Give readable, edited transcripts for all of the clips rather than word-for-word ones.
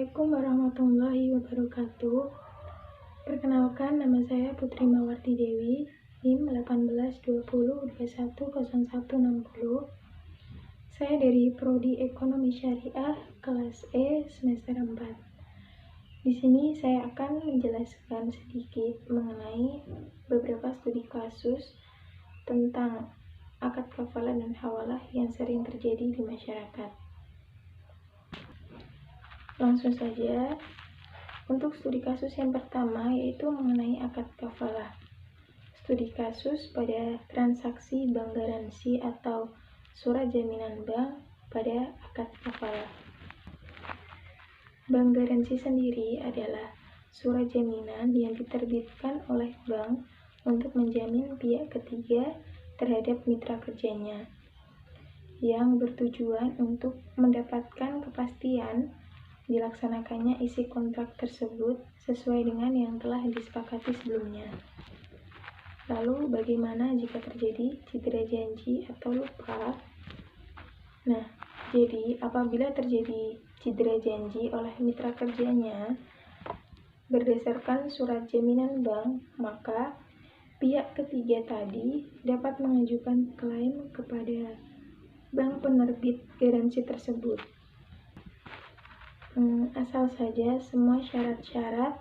Assalamualaikum warahmatullahi wabarakatuh. Perkenalkan, nama saya Putri Mawarti Dewi, NIM 1820210160. Saya dari Prodi Ekonomi Syariah kelas E semester 4. Di sini saya akan menjelaskan sedikit mengenai beberapa studi kasus tentang akad kafalah dan hawalah yang sering terjadi di masyarakat. Langsung saja, untuk studi kasus yang pertama yaitu mengenai akad kafalah. Studi kasus pada transaksi bank garansi atau surat jaminan bank pada akad kafalah. Bank garansi sendiri adalah surat jaminan yang diterbitkan oleh bank untuk menjamin pihak ketiga terhadap mitra kerjanya, yang bertujuan untuk mendapatkan kepastian dilaksanakannya isi kontrak tersebut sesuai dengan yang telah disepakati sebelumnya. Lalu bagaimana jika terjadi cedera janji atau lupa? Nah, jadi apabila terjadi cedera janji oleh mitra kerjanya berdasarkan surat jaminan bank, maka pihak ketiga tadi dapat mengajukan klaim kepada bank penerbit garansi tersebut. Asal saja semua syarat-syarat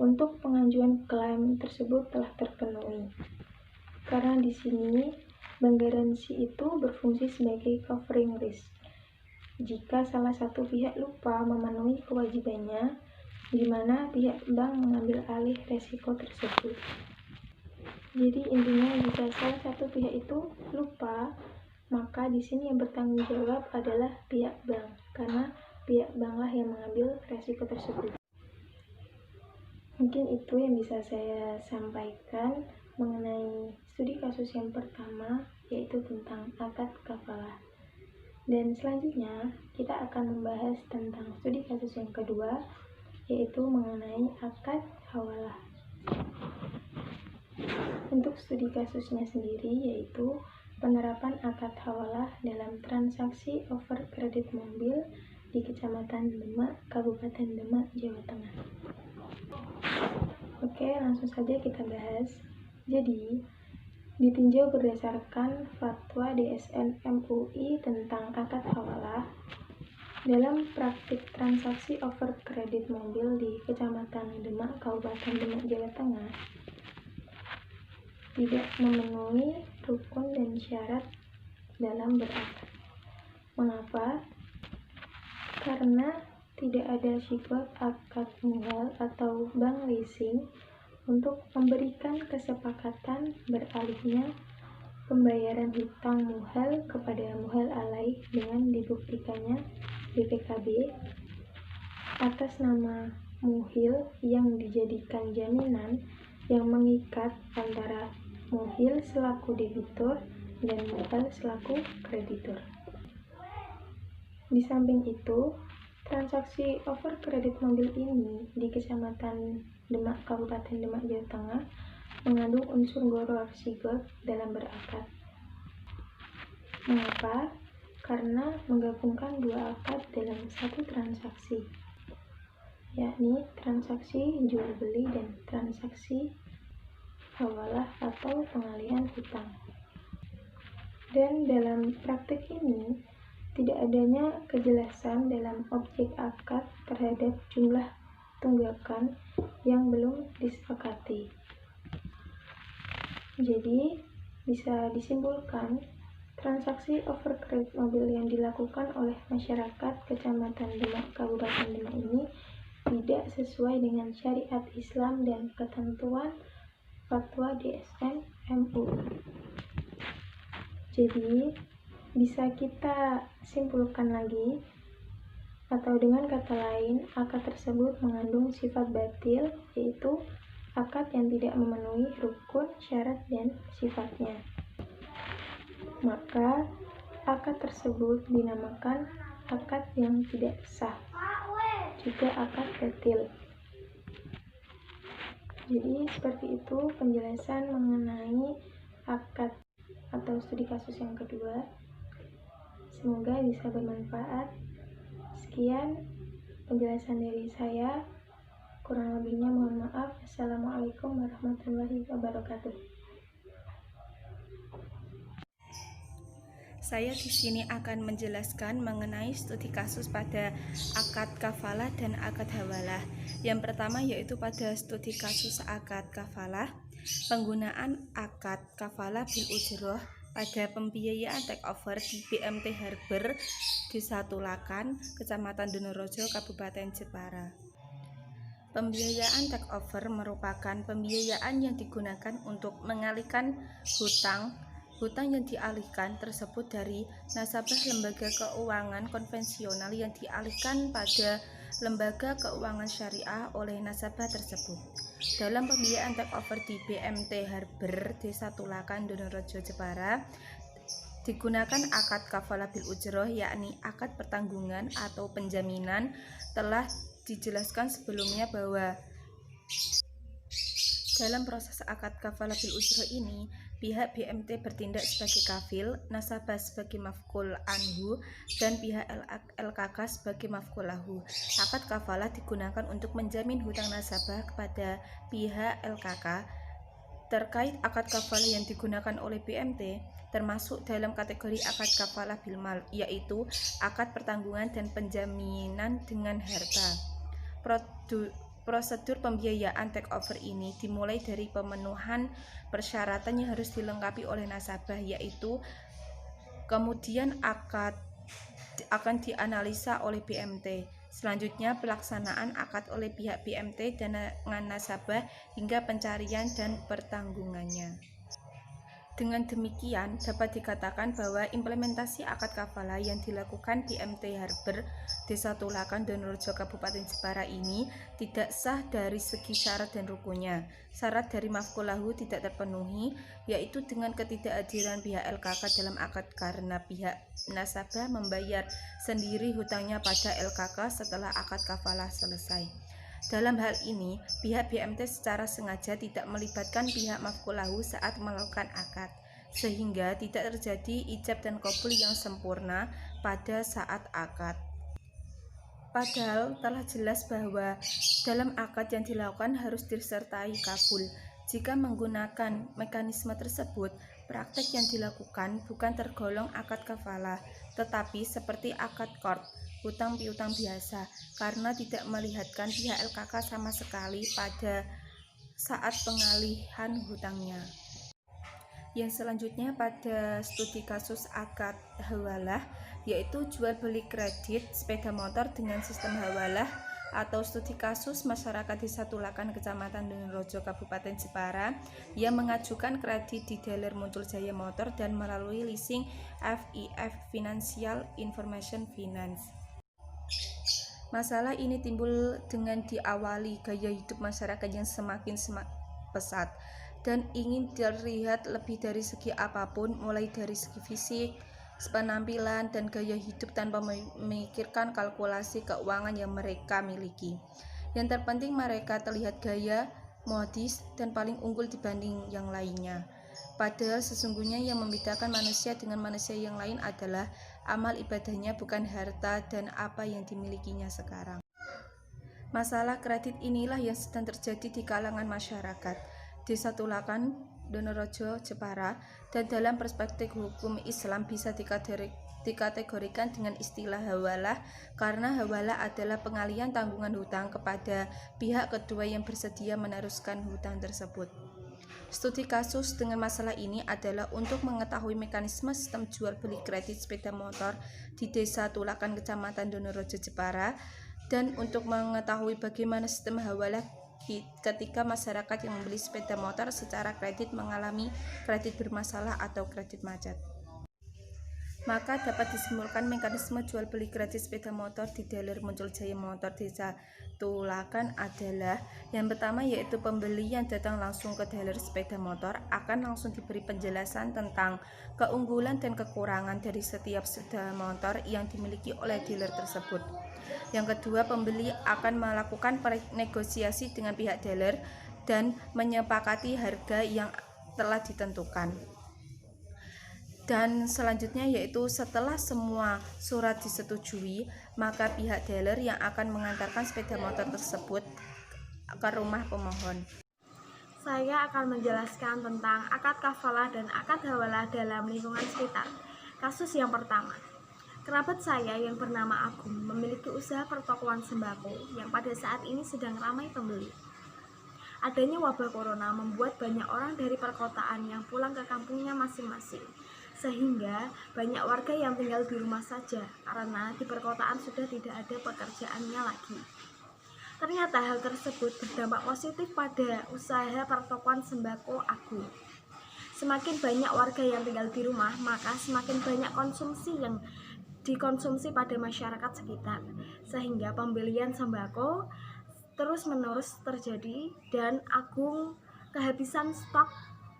untuk pengajuan klaim tersebut telah terpenuhi. Karena di sini bank garansi itu berfungsi sebagai covering risk. Jika salah satu pihak lupa memenuhi kewajibannya, di mana pihak bank mengambil alih resiko tersebut. Jadi intinya jika salah satu pihak itu lupa, maka di sini yang bertanggung jawab adalah pihak bank, karena pihak banklah yang mengambil resiko tersebut. Mungkin itu yang bisa saya sampaikan mengenai studi kasus yang pertama, yaitu tentang akad kafalah. Dan selanjutnya kita akan membahas tentang studi kasus yang kedua, yaitu mengenai akad hawalah. Untuk studi kasusnya sendiri yaitu penerapan akad hawalah dalam transaksi over kredit mobil di Kecamatan Demak, Kabupaten Demak, Jawa Tengah. Oke, langsung saja kita bahas. Jadi, ditinjau berdasarkan fatwa DSN MUI tentang akad hawalah, dalam praktik transaksi over kredit mobil di Kecamatan Demak, Kabupaten Demak, Jawa Tengah, tidak memenuhi rukun dan syarat dalam berakad. Mengapa? Karena tidak ada sifat akad muhal atau bank leasing untuk memberikan kesepakatan beralihnya pembayaran hutang muhal kepada muhal alai dengan dibuktikannya BPKB atas nama muhil yang dijadikan jaminan yang mengikat antara muhil selaku debitur dan muhal selaku kreditur. Di samping itu, transaksi over kredit mobil ini di Kecamatan Demak, Kabupaten Demak, Jawa Tengah mengandung unsur gharar sigot dalam berakad. Mengapa? Karena menggabungkan dua akad dalam satu transaksi, yakni transaksi jual beli dan transaksi hawalah atau pengalihan hutang. Dan dalam praktik ini tidak adanya kejelasan dalam objek akad terhadap jumlah tunggakan yang belum disepakati. Jadi, bisa disimpulkan transaksi over kredit mobil yang dilakukan oleh masyarakat Kecamatan Demak, Kabupaten Demak ini tidak sesuai dengan syariat Islam dan ketentuan fatwa DSN MUI. Jadi, bisa kita simpulkan lagi, atau dengan kata lain, akad tersebut mengandung sifat batil, yaitu akad yang tidak memenuhi rukun, syarat, dan sifatnya. Maka, akad tersebut dinamakan akad yang tidak sah, juga akad batil. Jadi, seperti itu penjelasan mengenai akad atau studi kasus yang kedua. Semoga bisa bermanfaat. Sekian, penjelasan dari saya. Kurang lebihnya mohon maaf. Assalamualaikum warahmatullahi wabarakatuh. Saya di sini akan menjelaskan mengenai studi kasus pada akad kafalah dan akad hawalah. Yang pertama yaitu pada studi kasus akad kafalah, penggunaan akad kafalah bil ujroh pada pembiayaan takeover di BMT Harber, Desa Tulakan, Kecamatan Donorejo, Kabupaten Jepara. Pembiayaan takeover merupakan pembiayaan yang digunakan untuk mengalihkan hutang yang dialihkan tersebut dari nasabah lembaga keuangan konvensional yang dialihkan pada lembaga keuangan syariah oleh nasabah tersebut. Dalam pembiayaan takeover di BMT Harber, Desa Tulakan, Donorejo, Jepara, digunakan akad kafalah bil ujroh, yakni akad pertanggungan atau penjaminan. Telah dijelaskan sebelumnya bahwa dalam proses akad kafalah bil ujroh ini, pihak BMT bertindak sebagai kafil, nasabah sebagai maf'ul anhu, dan pihak LKK sebagai maf'ul lahu. Akad kafalah digunakan untuk menjamin hutang nasabah kepada pihak LKK. Terkait akad kafalah yang digunakan oleh BMT, termasuk dalam kategori akad kafalah bil mal, yaitu akad pertanggungan dan penjaminan dengan harta. Prosedur pembiayaan takeover ini dimulai dari pemenuhan persyaratan yang harus dilengkapi oleh nasabah, yaitu kemudian akan dianalisa oleh BMT. Selanjutnya pelaksanaan akad oleh pihak BMT dengan nasabah hingga pencarian dan pertanggungannya. Dengan demikian, dapat dikatakan bahwa implementasi akad kafalah yang dilakukan BMT Harber, Desa Tulakan, Donorejo, Kabupaten Jepara ini tidak sah dari segi syarat dan rukunnya. Syarat dari maf'ul lahu tidak terpenuhi, yaitu dengan ketidakhadiran pihak LKK dalam akad karena pihak nasabah membayar sendiri hutangnya pada LKK setelah akad kafalah selesai. Dalam hal ini, pihak BMT secara sengaja tidak melibatkan pihak maf'ul lahu saat melakukan akad, sehingga tidak terjadi ijab dan qabul yang sempurna pada saat akad. Padahal telah jelas bahwa dalam akad yang dilakukan harus disertai kabul. Jika menggunakan mekanisme tersebut, praktek yang dilakukan bukan tergolong akad kafalah, tetapi seperti akad qard, hutang piutang biasa, karena tidak melihatkan pihak LKK sama sekali pada saat pengalihan hutangnya. Yang selanjutnya pada studi kasus akad hawalah, yaitu jual beli kredit sepeda motor dengan sistem hawalah, atau studi kasus masyarakat Desa Tulakan, Kecamatan Donorejo, Kabupaten Jepara yang mengajukan kredit di dealer Muncul Jaya Motor dan melalui leasing FIF, Financial Information Finance. Masalah ini timbul dengan diawali gaya hidup masyarakat yang semakin pesat dan ingin terlihat lebih dari segi apapun, mulai dari segi fisik, penampilan, dan gaya hidup tanpa memikirkan kalkulasi keuangan yang mereka miliki. Yang terpenting mereka terlihat gaya, modis, dan paling unggul dibanding yang lainnya. Padahal sesungguhnya yang membedakan manusia dengan manusia yang lain adalah amal ibadahnya, bukan harta dan apa yang dimilikinya sekarang. Masalah kredit inilah yang sedang terjadi di kalangan masyarakat Desa Tulakan, Donorejo, Jepara, dan dalam perspektif hukum Islam bisa dikategorikan dengan istilah hawalah, karena hawalah adalah pengalihan tanggungan hutang kepada pihak kedua yang bersedia meneruskan hutang tersebut. Studi kasus dengan masalah ini adalah untuk mengetahui mekanisme sistem jual beli kredit sepeda motor di Desa Tulakan, Kecamatan Donorejo, Jepara, dan untuk mengetahui bagaimana sistem hawalah ketika masyarakat yang membeli sepeda motor secara kredit mengalami kredit bermasalah atau kredit macet. Maka dapat disimpulkan mekanisme jual beli kredit sepeda motor di dealer Muncul Jaya Motor Desa Tulakan adalah yang pertama, yaitu pembeli yang datang langsung ke dealer sepeda motor akan langsung diberi penjelasan tentang keunggulan dan kekurangan dari setiap sepeda motor yang dimiliki oleh dealer tersebut. Yang kedua, pembeli akan melakukan negosiasi dengan pihak dealer dan menyepakati harga yang telah ditentukan. Dan selanjutnya yaitu setelah semua surat disetujui, maka pihak dealer yang akan mengantarkan sepeda motor tersebut ke rumah pemohon. Saya akan menjelaskan tentang akad kafalah dan akad hawalah dalam lingkungan sekitar. Kasus yang pertama, kerabat saya yang bernama Agung memiliki usaha pertokoan sembako yang pada saat ini sedang ramai pembeli. Adanya wabah corona membuat banyak orang dari perkotaan yang pulang ke kampungnya masing-masing, sehingga banyak warga yang tinggal di rumah saja karena di perkotaan sudah tidak ada pekerjaannya lagi. Ternyata hal tersebut berdampak positif pada usaha pertokoan sembako Agung. Semakin banyak warga yang tinggal di rumah, maka semakin banyak konsumsi yang dikonsumsi pada masyarakat sekitar, sehingga pembelian sembako terus-menerus terjadi dan Agung kehabisan stok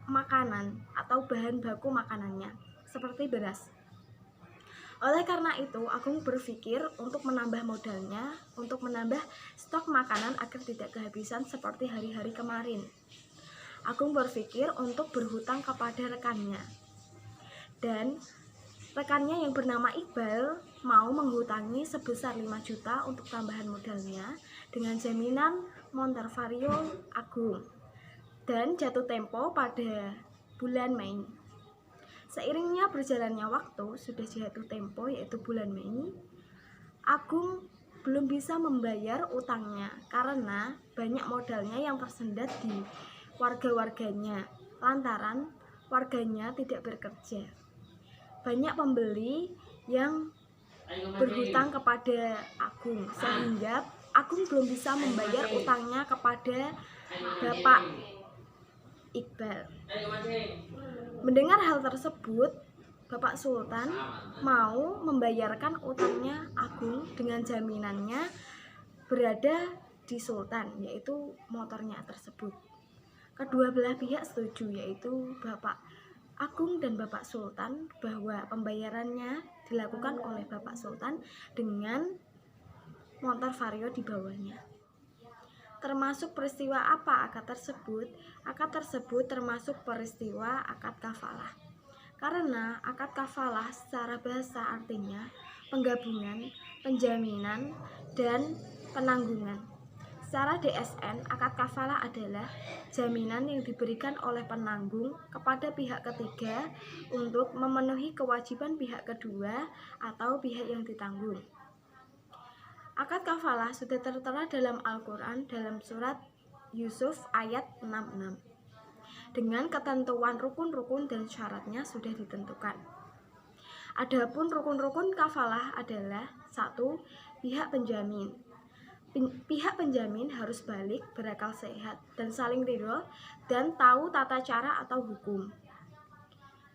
makanan atau bahan baku makanannya, seperti beras. Oleh karena itu, Agung berpikir untuk menambah modalnya, untuk menambah stok makanan agar tidak kehabisan seperti hari-hari kemarin. Agung berpikir untuk berhutang kepada rekannya. Dan rekannya yang bernama Iqbal mau menghutangi sebesar 5 juta untuk tambahan modalnya dengan jaminan motor vario Agung. Dan jatuh tempo pada bulan Mei. Seiringnya berjalannya waktu, sudah jatuh tempo yaitu bulan Mei, Agung belum bisa membayar utangnya karena banyak modalnya yang tersendat di warga-warganya lantaran warganya tidak bekerja. Banyak pembeli yang berhutang kepada Agung sehingga Agung belum bisa membayar utangnya kepada Bapak Iqbal. Mendengar hal tersebut, Bapak Sultan mau membayarkan utangnya Agung dengan jaminannya berada di Sultan, yaitu motornya tersebut. Kedua belah pihak setuju, yaitu Bapak Agung dan Bapak Sultan, bahwa pembayarannya dilakukan oleh Bapak Sultan dengan motor vario di bawahnya. Termasuk peristiwa apa akad tersebut? Akad tersebut termasuk peristiwa akad kafalah. Karena akad kafalah secara bahasa artinya penggabungan, penjaminan, dan penanggungan. Secara DSN, akad kafalah adalah jaminan yang diberikan oleh penanggung kepada pihak ketiga untuk memenuhi kewajiban pihak kedua atau pihak yang ditanggung. Akad kafalah sudah tertera dalam Al-Quran dalam surat Yusuf ayat 66. Dengan ketentuan rukun-rukun dan syaratnya sudah ditentukan. Adapun rukun-rukun kafalah adalah 1. Pihak penjamin. Pihak penjamin harus balik, berakal sehat, dan saling ridho, dan tahu tata cara atau hukum.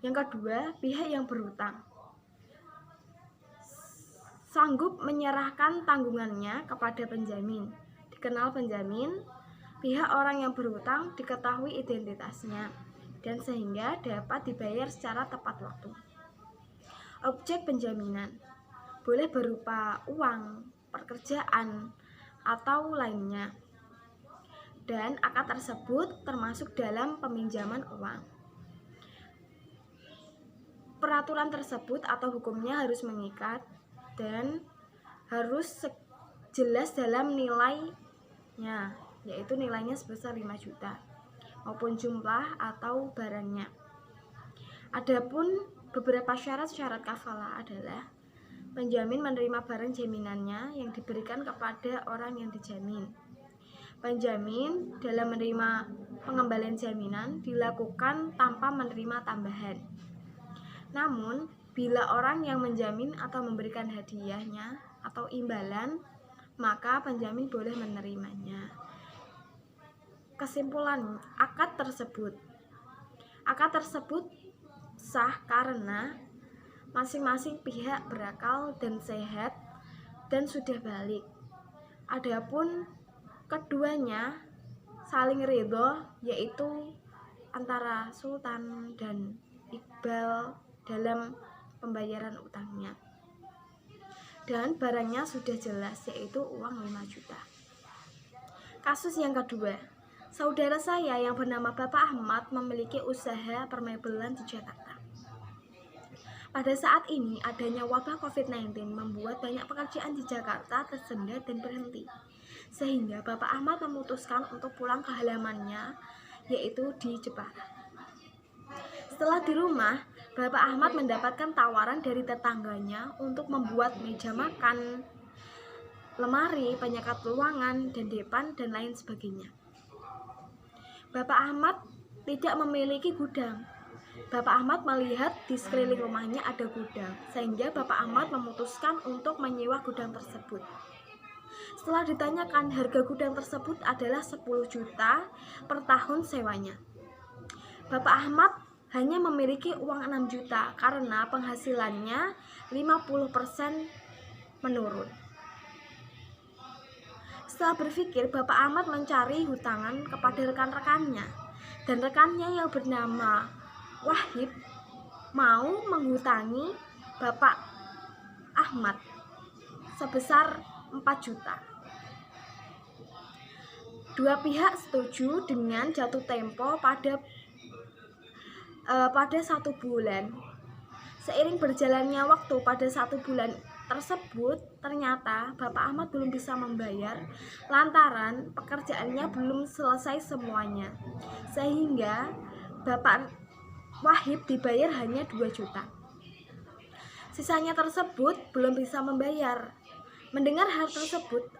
Yang kedua, pihak yang berhutang sanggup menyerahkan tanggungannya kepada penjamin. Dikenal penjamin, pihak orang yang berhutang diketahui identitasnya dan sehingga dapat dibayar secara tepat waktu. Objek penjaminan boleh berupa uang, pekerjaan, atau lainnya. Dan akad tersebut termasuk dalam peminjaman uang. Peraturan tersebut atau hukumnya harus mengikat dan harus jelas dalam nilainya, yaitu nilainya sebesar 5 juta maupun jumlah atau barangnya. Adapun beberapa syarat-syarat kafalah adalah penjamin menerima barang jaminannya yang diberikan kepada orang yang dijamin. Penjamin dalam menerima pengembalian jaminan dilakukan tanpa menerima tambahan. Namun bila orang yang menjamin atau memberikan hadiahnya atau imbalan, maka penjamin boleh menerimanya. Kesimpulan akad tersebut sah karena masing-masing pihak berakal dan sehat dan sudah balik. Adapun keduanya saling ridho, yaitu antara Sultan dan Iqbal dalam pembayaran utangnya, dan barangnya sudah jelas, yaitu uang 5 juta. Kasus yang kedua, saudara saya yang bernama Bapak Ahmad memiliki usaha permebelan di Jakarta. Pada saat ini, adanya wabah COVID-19 membuat banyak pekerjaan di Jakarta tersendat dan berhenti. Sehingga Bapak Ahmad memutuskan untuk pulang ke halamannya, yaitu di Jepara. Setelah di rumah, Bapak Ahmad mendapatkan tawaran dari tetangganya untuk membuat meja makan, lemari, penyekat ruangan, dan depan, dan lain sebagainya. Bapak Ahmad tidak memiliki gudang. Bapak Ahmad melihat di sekeliling rumahnya ada gudang, sehingga Bapak Ahmad memutuskan untuk menyewa gudang tersebut. Setelah ditanyakan, harga gudang tersebut adalah 10 juta per tahun sewanya. Bapak Ahmad hanya memiliki uang 6 juta karena penghasilannya 50% menurun. Setelah berpikir, Bapak Ahmad mencari hutangan kepada rekan-rekannya, dan rekannya yang bernama Wahib mau menghutangi Bapak Ahmad sebesar 4 juta. Dua pihak setuju dengan jatuh tempo pada 1 bulan. Seiring berjalannya waktu, pada 1 bulan tersebut ternyata Bapak Ahmad belum bisa membayar lantaran pekerjaannya belum selesai semuanya, sehingga Bapak Wahib dibayar hanya 2 juta. Sisanya tersebut belum bisa membayar. Mendengar hal tersebut,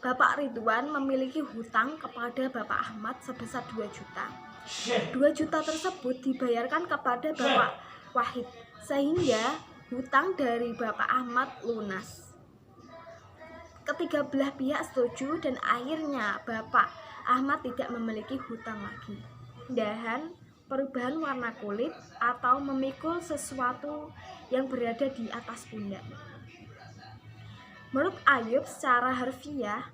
Bapak Ridwan memiliki hutang kepada Bapak Ahmad sebesar 2 juta. 2 juta tersebut dibayarkan kepada Bapak Wahib, sehingga hutang dari Bapak Ahmad lunas. Ketiga belah pihak setuju dan akhirnya Bapak Ahmad tidak memiliki hutang lagi. Dan perubahan warna kulit atau memikul sesuatu yang berada di atas pundak. Menurut Ayub, secara harfiah,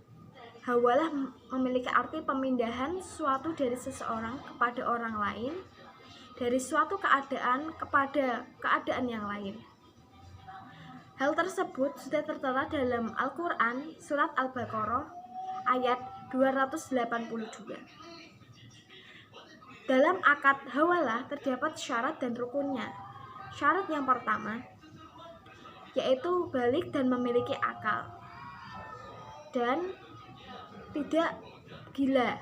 hawalah memiliki arti pemindahan suatu dari seseorang kepada orang lain, dari suatu keadaan kepada keadaan yang lain. Hal tersebut sudah tertera dalam Al-Quran, surat Al-Baqarah, ayat 282. Dalam akad hawalah terdapat syarat dan rukunnya. Syarat yang pertama yaitu balik dan memiliki akal dan tidak gila.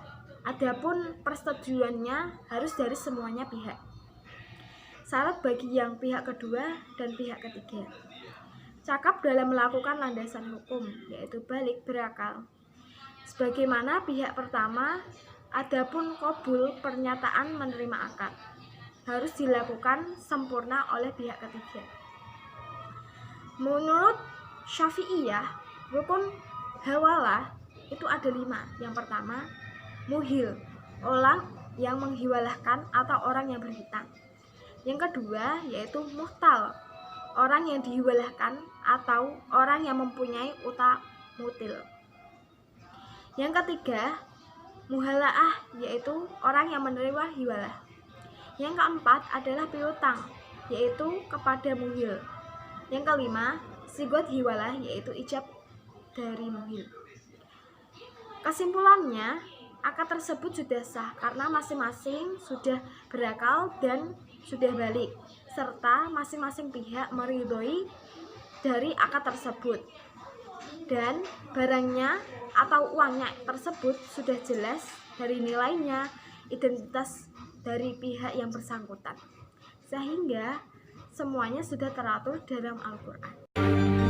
Adapun persetujuannya harus dari semuanya pihak. Syarat bagi yang pihak kedua dan pihak ketiga. Cakap dalam melakukan landasan hukum, yaitu balik berakal. Sebagaimana pihak pertama, adapun qabul pernyataan menerima akad harus dilakukan sempurna oleh pihak ketiga. Menurut Syafi'iyah, rukun hawalah itu ada 5. Yang pertama, muhil, orang yang menghiwalahkan atau orang yang berhutang. Yang kedua yaitu muhtal, orang yang dihiwalahkan atau orang yang mempunyai utang mutil. Yang ketiga, muhalaah, yaitu orang yang menerima hiwalah. Yang keempat adalah piutang, yaitu kepada muhil. Yang kelima, sigot hiwalah, yaitu ijab dari muhil. Kesimpulannya, akad tersebut sudah sah karena masing-masing sudah berakal dan sudah balik, serta masing-masing pihak meridhoi dari akad tersebut. Dan barangnya atau uangnya tersebut sudah jelas dari nilainya, identitas dari pihak yang bersangkutan, sehingga semuanya sudah teratur dalam Al-Quran.